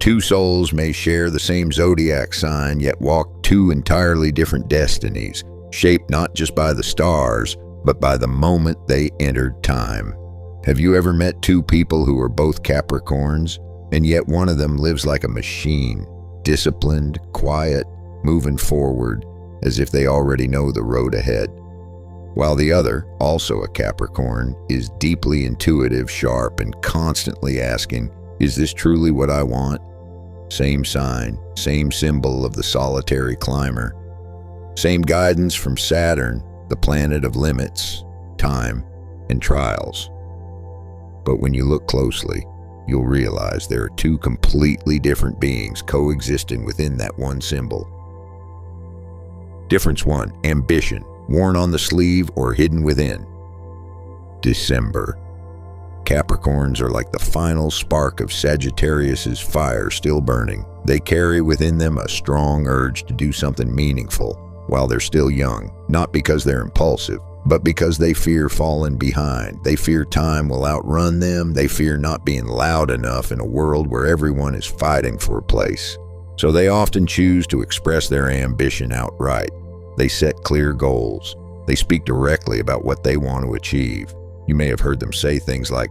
Two souls may share the same zodiac sign, yet walk two entirely different destinies, shaped not just by the stars, but by the moment they entered time. Have you ever met two people who are both Capricorns, and yet one of them lives like a machine, disciplined, quiet, moving forward, as if they already know the road ahead, while the other, also a Capricorn, is deeply intuitive, sharp, and constantly asking, is this truly what I want? Same sign, same symbol of the solitary climber, same guidance from Saturn, the planet of limits, time, and trials. But when you look closely, you'll realize there are two completely different beings coexisting within that one symbol. Difference 1, ambition, worn on the sleeve or hidden within. December. Capricorns are like the final spark of Sagittarius's fire still burning. They carry within them a strong urge to do something meaningful while they're still young, not because they're impulsive, but because they fear falling behind. They fear time will outrun them. They fear not being loud enough in a world where everyone is fighting for a place. So they often choose to express their ambition outright. They set clear goals. They speak directly about what they want to achieve. You may have heard them say things like,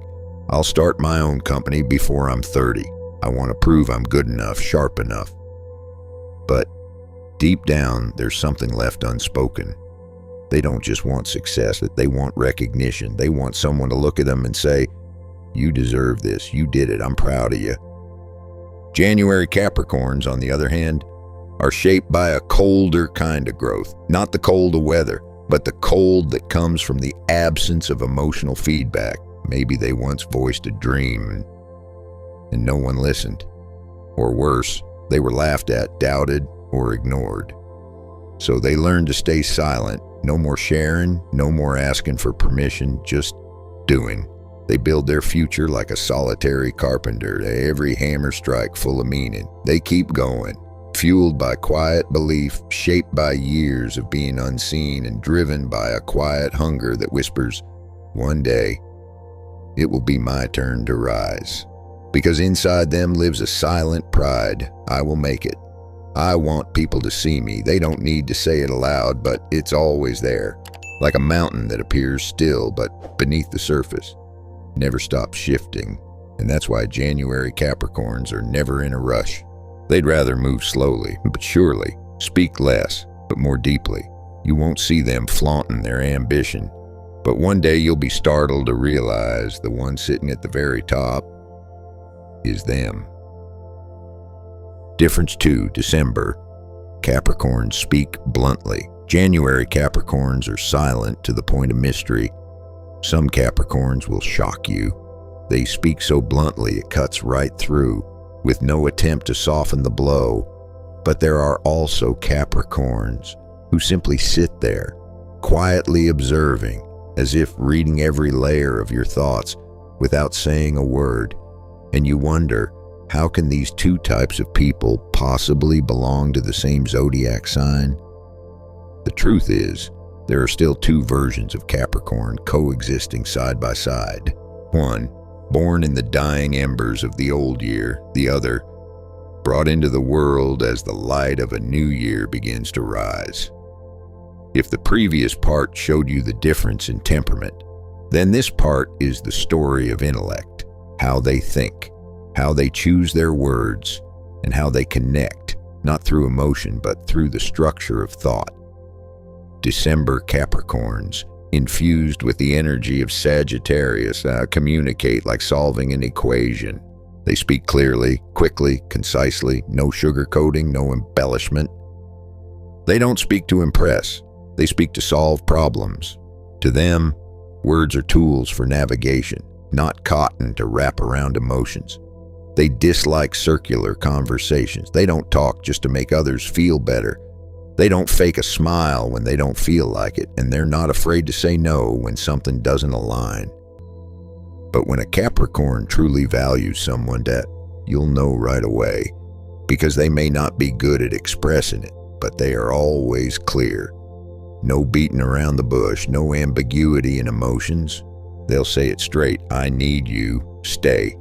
I'll start my own company before I'm 30. I want to prove I'm good enough, sharp enough. But deep down, there's something left unspoken. They don't just want success, they want recognition. They want someone to look at them and say, you deserve this, you did it, I'm proud of you. January Capricorns, on the other hand, are shaped by a colder kind of growth. Not the cold of weather, but the cold that comes from the absence of emotional feedback. Maybe they once voiced a dream and no one listened. Or worse, they were laughed at, doubted, or ignored. So they learned to stay silent. No more sharing, no more asking for permission, just doing. They build their future like a solitary carpenter, every hammer strike full of meaning. They keep going, fueled by quiet belief, shaped by years of being unseen, and driven by a quiet hunger that whispers, one day, it will be my turn to rise. Because inside them lives a silent pride. I will make it. I want people to see me. They don't need to say it aloud, but it's always there. Like a mountain that appears still, but beneath the surface, never stops shifting. And that's why January Capricorns are never in a rush. They'd rather move slowly, but surely, speak less, but more deeply. You won't see them flaunting their ambition. But one day you'll be startled to realize the one sitting at the very top is them. Difference 2, December. Capricorns speak bluntly. January Capricorns are silent to the point of mystery. Some Capricorns will shock you. They speak so bluntly it cuts right through, with no attempt to soften the blow. But there are also Capricorns who simply sit there, quietly observing, as if reading every layer of your thoughts without saying a word. And you wonder, how can these two types of people possibly belong to the same zodiac sign? The truth is, there are still two versions of Capricorn coexisting side by side. One, born in the dying embers of the old year. The other, brought into the world as the light of a new year begins to rise. If the previous part showed you the difference in temperament, then this part is the story of intellect, how they think, how they choose their words, and how they connect, not through emotion, but through the structure of thought. December Capricorns, infused with the energy of Sagittarius, communicate like solving an equation. They speak clearly, quickly, concisely, no sugarcoating, no embellishment. They don't speak to impress. They speak to solve problems. To them, words are tools for navigation, not cotton to wrap around emotions. They dislike circular conversations. They don't talk just to make others feel better. They don't fake a smile when they don't feel like it, and they're not afraid to say no when something doesn't align. But when a Capricorn truly values someone, that you'll know right away, because they may not be good at expressing it, but they are always clear. No beating around the bush, no ambiguity in emotions. They'll say it straight, I need you, stay.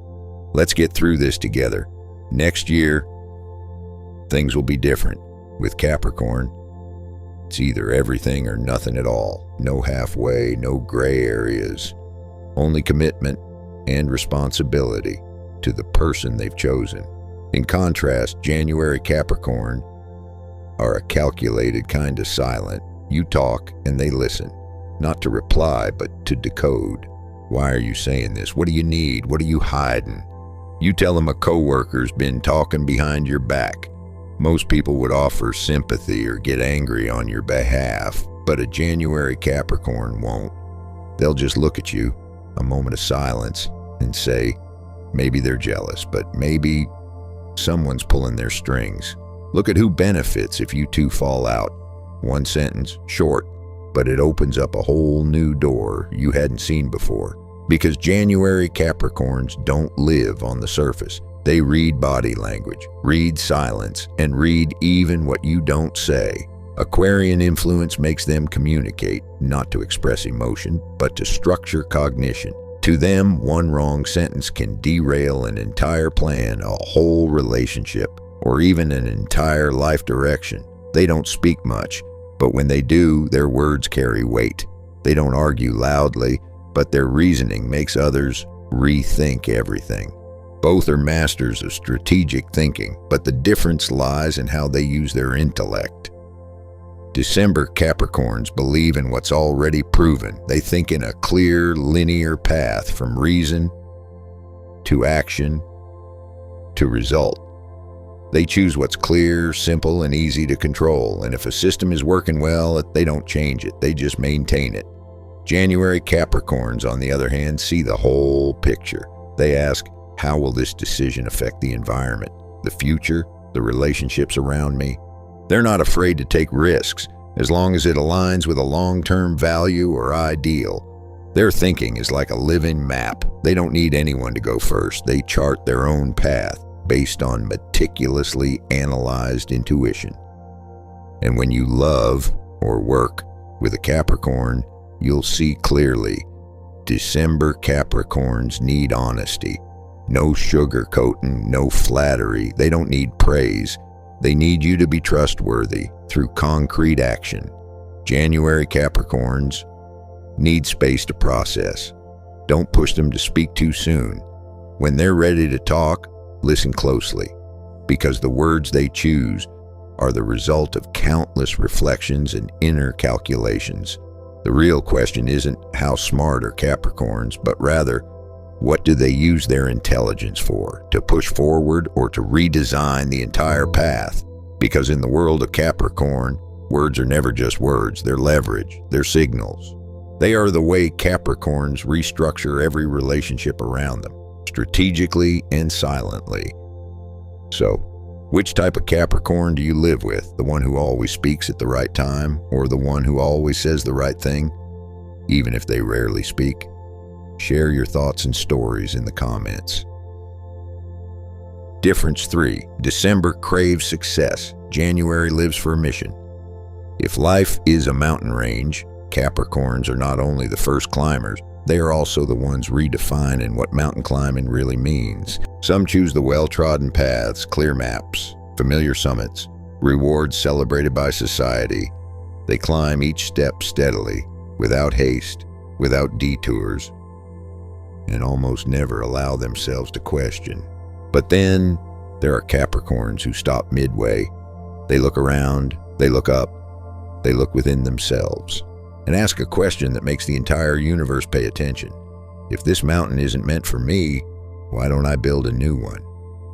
Let's get through this together. Next year, things will be different. With Capricorn, it's either everything or nothing at all. No halfway, no gray areas. Only commitment and responsibility to the person they've chosen. In contrast, January Capricorn are a calculated kind of silent. You talk and they listen. Not to reply, but to decode. Why are you saying this? What do you need? What are you hiding? You tell them a coworker's been talking behind your back. Most people would offer sympathy or get angry on your behalf, but a January Capricorn won't. They'll just look at you, a moment of silence, and say, maybe they're jealous, but maybe someone's pulling their strings. Look at who benefits if you two fall out. One sentence, short, but it opens up a whole new door you hadn't seen before. Because January Capricorns don't live on the surface. They read body language, read silence, and read even what you don't say. Aquarian influence makes them communicate, not to express emotion, but to structure cognition. To them, one wrong sentence can derail an entire plan, a whole relationship, or even an entire life direction. They don't speak much, but when they do, their words carry weight. They don't argue loudly, but their reasoning makes others rethink everything. Both are masters of strategic thinking, but the difference lies in how they use their intellect. December Capricorns believe in what's already proven. They think in a clear, linear path from reason to action to result. They choose what's clear, simple, and easy to control, and if a system is working well, they don't change it, they just maintain it. January Capricorns, on the other hand, see the whole picture. They ask, how will this decision affect the environment, the future, the relationships around me? They're not afraid to take risks, as long as it aligns with a long-term value or ideal. Their thinking is like a living map. They don't need anyone to go first. They chart their own path based on meticulously analyzed intuition. And when you love or work with a Capricorn, you'll see clearly. December Capricorns need honesty. No sugarcoating, no flattery. They don't need praise. They need you to be trustworthy through concrete action. January Capricorns need space to process. Don't push them to speak too soon. When they're ready to talk, listen closely, because the words they choose are the result of countless reflections and inner calculations. The real question isn't how smart are Capricorns, but rather, what do they use their intelligence for? To push forward or to redesign the entire path? Because in the world of Capricorn, words are never just words, they're leverage, they're signals. They are the way Capricorns restructure every relationship around them, strategically and silently. So, which type of Capricorn do you live with? The one who always speaks at the right time, or the one who always says the right thing, even if they rarely speak? Share your thoughts and stories in the comments. Difference 3. December craves success. January lives for a mission. If life is a mountain range, Capricorns are not only the first climbers, they are also the ones redefining what mountain climbing really means. Some choose the well-trodden paths, clear maps, familiar summits, rewards celebrated by society. They climb each step steadily, without haste, without detours, and almost never allow themselves to question. But then there are Capricorns who stop midway. They look around, they look up, they look within themselves, and ask a question that makes the entire universe pay attention. If this mountain isn't meant for me, why don't I build a new one?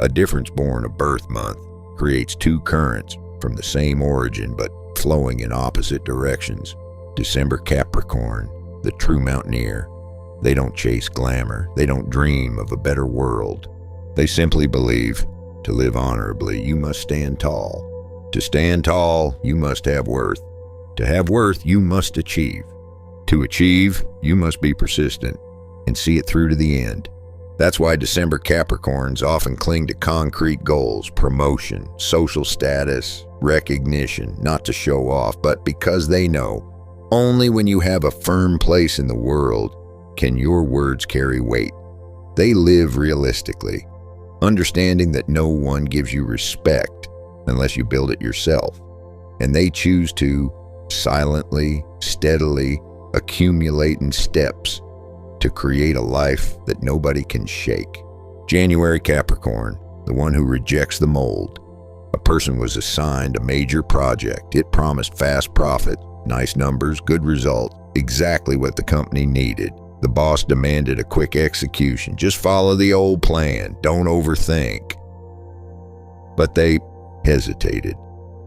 A difference born of birth month creates two currents from the same origin but flowing in opposite directions. December Capricorn, the true mountaineer. They don't chase glamour. They don't dream of a better world. They simply believe, to live honorably, you must stand tall. To stand tall, you must have worth. To have worth, you must achieve. To achieve, you must be persistent and see it through to the end. That's why December Capricorns often cling to concrete goals, promotion, social status, recognition, not to show off, but because they know only when you have a firm place in the world can your words carry weight. They live realistically. understanding that no one gives you respect unless you build it yourself, and they choose to silently, steadily accumulate in steps to create a life that nobody can shake. January Capricorn, the one who rejects the mold. A person was assigned a major project. It promised fast profit, nice numbers, good results, exactly what the company needed. The boss demanded a quick execution. Just follow the old plan. Don't overthink. But they hesitated,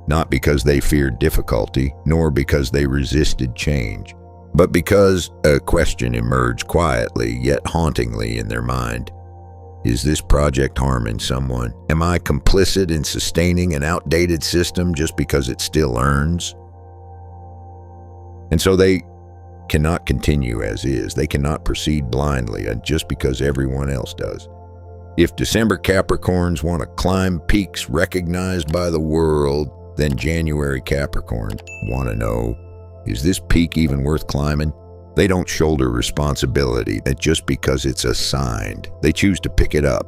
not because they feared difficulty, nor because they resisted change, but because a question emerged quietly yet hauntingly in their mind. Is this project harming someone? Am I complicit in sustaining an outdated system just because it still earns? And so they cannot continue as is. They cannot proceed blindly just because everyone else does. If December Capricorns want to climb peaks recognized by the world, then January Capricorns want to know, is this peak even worth climbing? They don't shoulder responsibility that just because it's assigned. They choose to pick it up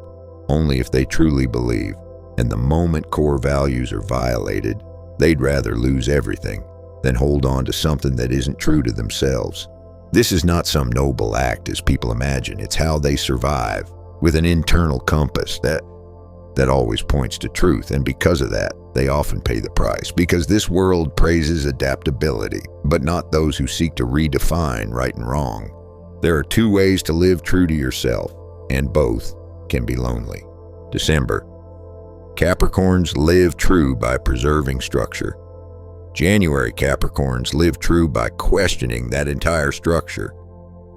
only if they truly believe. And the moment core values are violated, they'd rather lose everything than hold on to something that isn't true to themselves. This is not some noble act as people imagine. It's how they survive, with an internal compass that always points to truth. And because of that, they often pay the price. Because this world praises adaptability, but not those who seek to redefine right and wrong. There are two ways to live true to yourself, and both can be lonely. December. Capricorns live true by preserving structure. January Capricorns live true by questioning that entire structure.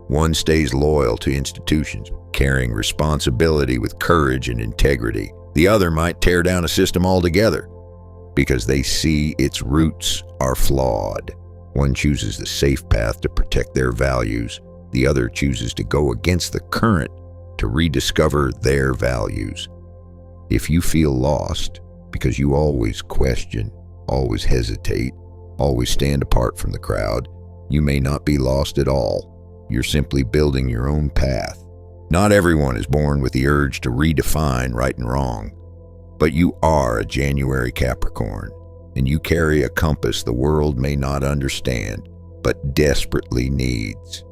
One stays loyal to institutions, carrying responsibility with courage and integrity. The other might tear down a system altogether because they see its roots are flawed. One chooses the safe path to protect their values. The other chooses to go against the current to rediscover their values. If you feel lost because you always question, always hesitate, always stand apart from the crowd, you may not be lost at all. You're simply building your own path. Not everyone is born with the urge to redefine right and wrong, but you are a January Capricorn, and you carry a compass the world may not understand, but desperately needs.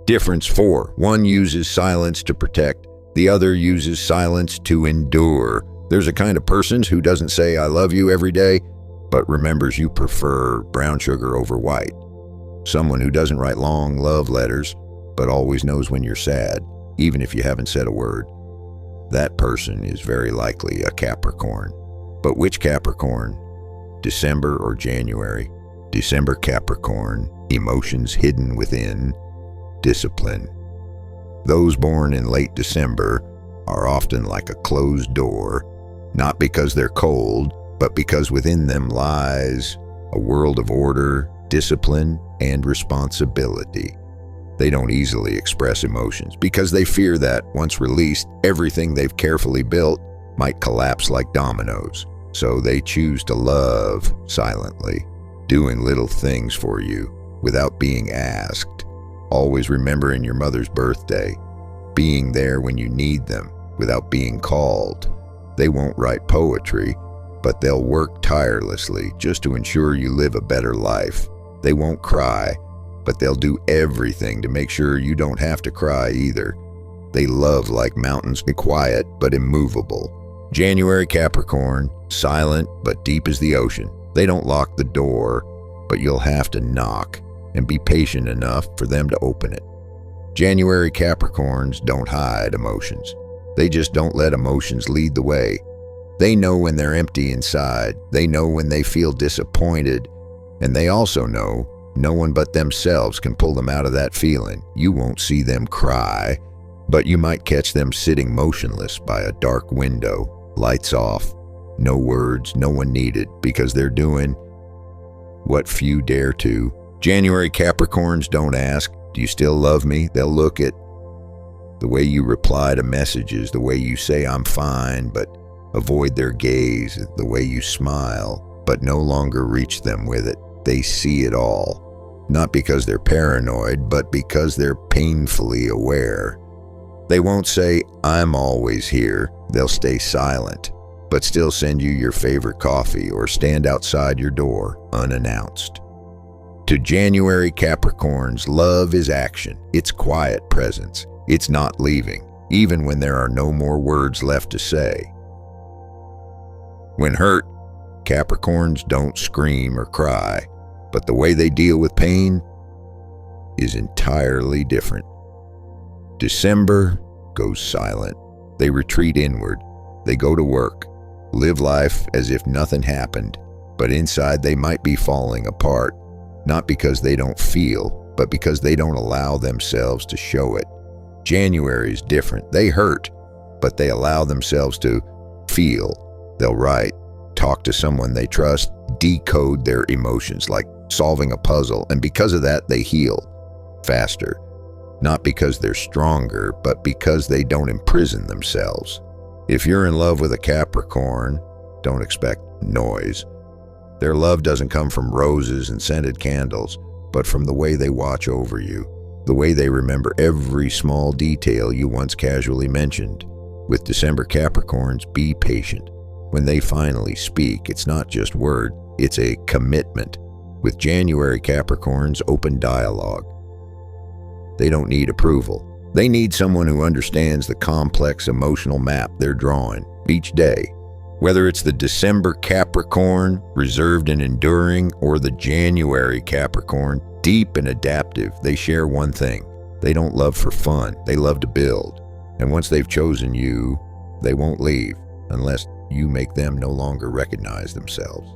Difference 4. One uses silence to protect, the other uses silence to endure. There's a kind of person who doesn't say I love you every day, but remembers you prefer brown sugar over white. Someone who doesn't write long love letters, but always knows when you're sad, even if you haven't said a word. That person is very likely a Capricorn. But which Capricorn? December or January? December Capricorn, emotions hidden within, discipline. Those born in late December are often like a closed door, not because they're cold, but because within them lies a world of order, discipline, and responsibility. They don't easily express emotions because they fear that, once released, everything they've carefully built might collapse like dominoes. So they choose to love silently, doing little things for you without being asked, always remembering your mother's birthday, being there when you need them without being called. They won't write poetry, but they'll work tirelessly just to ensure you live a better life. They won't cry, but they'll do everything to make sure you don't have to cry either. They love like mountains, quiet but immovable. January Capricorn, silent but deep as the ocean. They don't lock the door, but you'll have to knock and be patient enough for them to open it. January Capricorns don't hide emotions. They just don't let emotions lead the way. They know when they're empty inside. They know when they feel disappointed. And they also know no one but themselves can pull them out of that feeling. You won't see them cry, but you might catch them sitting motionless by a dark window, lights off, no words, no one needed, because they're doing what few dare to. January Capricorns don't ask, "Do you still love me?" They'll look at the way you reply to messages, the way you say "I'm fine," but avoid their gaze, the way you smile, but no longer reach them with it. They see it all, not because they're paranoid, but because they're painfully aware. They won't say, "I'm always here." They'll stay silent, but still send you your favorite coffee or stand outside your door unannounced. To January Capricorns, love is action. It's quiet presence. It's not leaving, even when there are no more words left to say. When hurt, Capricorns don't scream or cry, but the way they deal with pain is entirely different. December goes silent. They retreat inward. They go to work, live life as if nothing happened, but inside they might be falling apart, not because they don't feel, but because they don't allow themselves to show it. January is different. They hurt, but they allow themselves to feel. They'll write, talk to someone they trust, decode their emotions like solving a puzzle, and because of that, they heal faster. Not because they're stronger, but because they don't imprison themselves. If you're in love with a Capricorn, don't expect noise. Their love doesn't come from roses and scented candles, but from the way they watch over you, the way they remember every small detail you once casually mentioned. With December Capricorns, be patient. When they finally speak, it's not just word, it's a commitment. With January Capricorns, open dialogue. They don't need approval. They need someone who understands the complex emotional map they're drawing each day. Whether it's the December Capricorn, reserved and enduring, or the January Capricorn, deep and adaptive, they share one thing. They don't love for fun, they love to build. And once they've chosen you, they won't leave unless you make them no longer recognize themselves.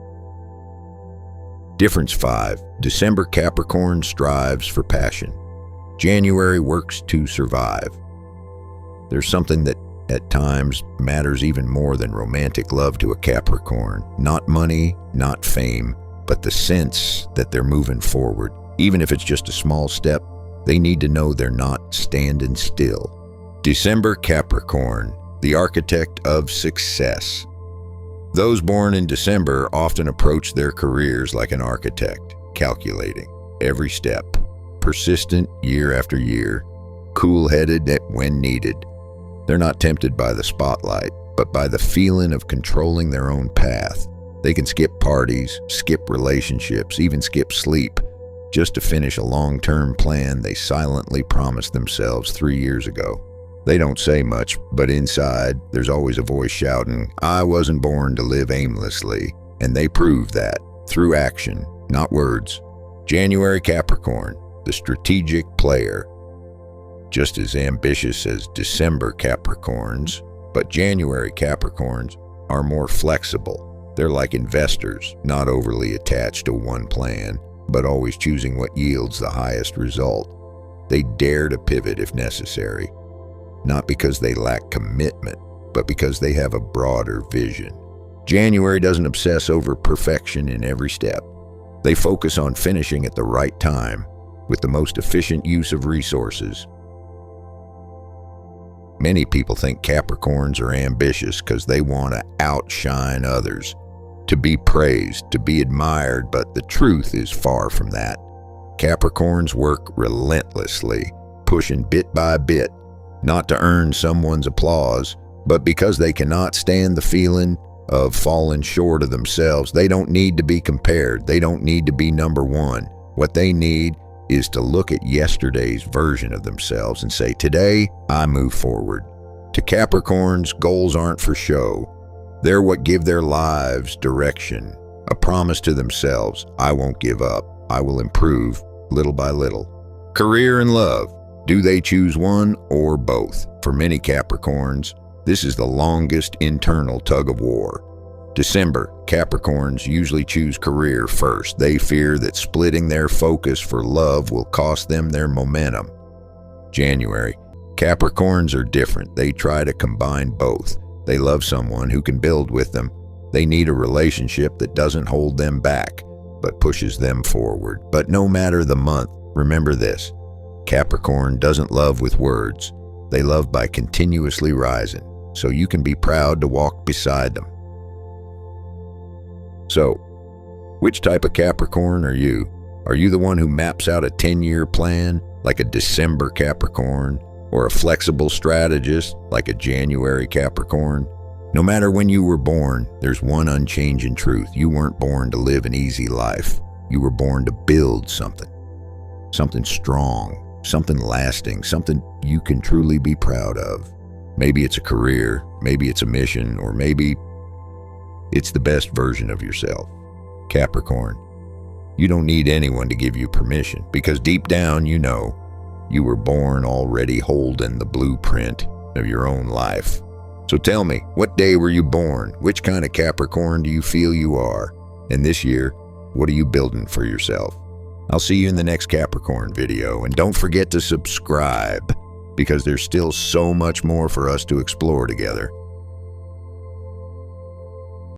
Difference 5. December Capricorn strives for passion. January works to survive. There's something that at times matters even more than romantic love to a Capricorn. Not money, not fame, but the sense that they're moving forward. Even if it's just a small step, they need to know they're not standing still. December Capricorn, the architect of success. Those born in December often approach their careers like an architect, calculating every step, persistent year after year, cool-headed when needed. They're not tempted by the spotlight, but by the feeling of controlling their own path. They can skip parties, skip relationships, even skip sleep, just to finish a long-term plan they silently promised themselves 3 years ago. They don't say much, but inside, there's always a voice shouting, "I wasn't born to live aimlessly," and they prove that through action, not words. January Capricorn, the strategic player. Just as ambitious as December Capricorns, but January Capricorns are more flexible. They're like investors, not overly attached to one plan, but always choosing what yields the highest result. They dare to pivot if necessary, not because they lack commitment, but because they have a broader vision. January doesn't obsess over perfection in every step. They focus on finishing at the right time, with the most efficient use of resources. Many people think Capricorns are ambitious because they want to outshine others, to be praised, to be admired, but the truth is far from that. Capricorns work relentlessly, pushing bit by bit, not to earn someone's applause, but because they cannot stand the feeling of falling short of themselves. They don't need to be compared. They don't need to be number one. What they need is to look at yesterday's version of themselves and say, "Today, I move forward." To Capricorns, goals aren't for show. They're what give their lives direction, a promise to themselves, "I won't give up. I will improve little by little." Career and love. Do they choose one or both? For many Capricorns, this is the longest internal tug of war. December, Capricorns usually choose career first. They fear that splitting their focus for love will cost them their momentum. January, Capricorns are different. They try to combine both. They love someone who can build with them. They need a relationship that doesn't hold them back, but pushes them forward. But no matter the month, remember this: Capricorn doesn't love with words. They love by continuously rising, so you can be proud to walk beside them. So, which type of Capricorn are you? Are you the one who maps out a 10-year plan, like a December Capricorn? or a flexible strategist like a January Capricorn. No matter when you were born, there's one unchanging truth. You weren't born to live an easy life. You were born to build something. Something strong, something lasting, something you can truly be proud of. Maybe it's a career, maybe it's a mission, or maybe it's the best version of yourself. Capricorn, you don't need anyone to give you permission, because deep down you know you were born already holding the blueprint of your own life. So tell me, what day were you born? Which kind of Capricorn do you feel you are? And this year, what are you building for yourself? I'll see you in the next Capricorn video, and don't forget to subscribe, because there's still so much more for us to explore together.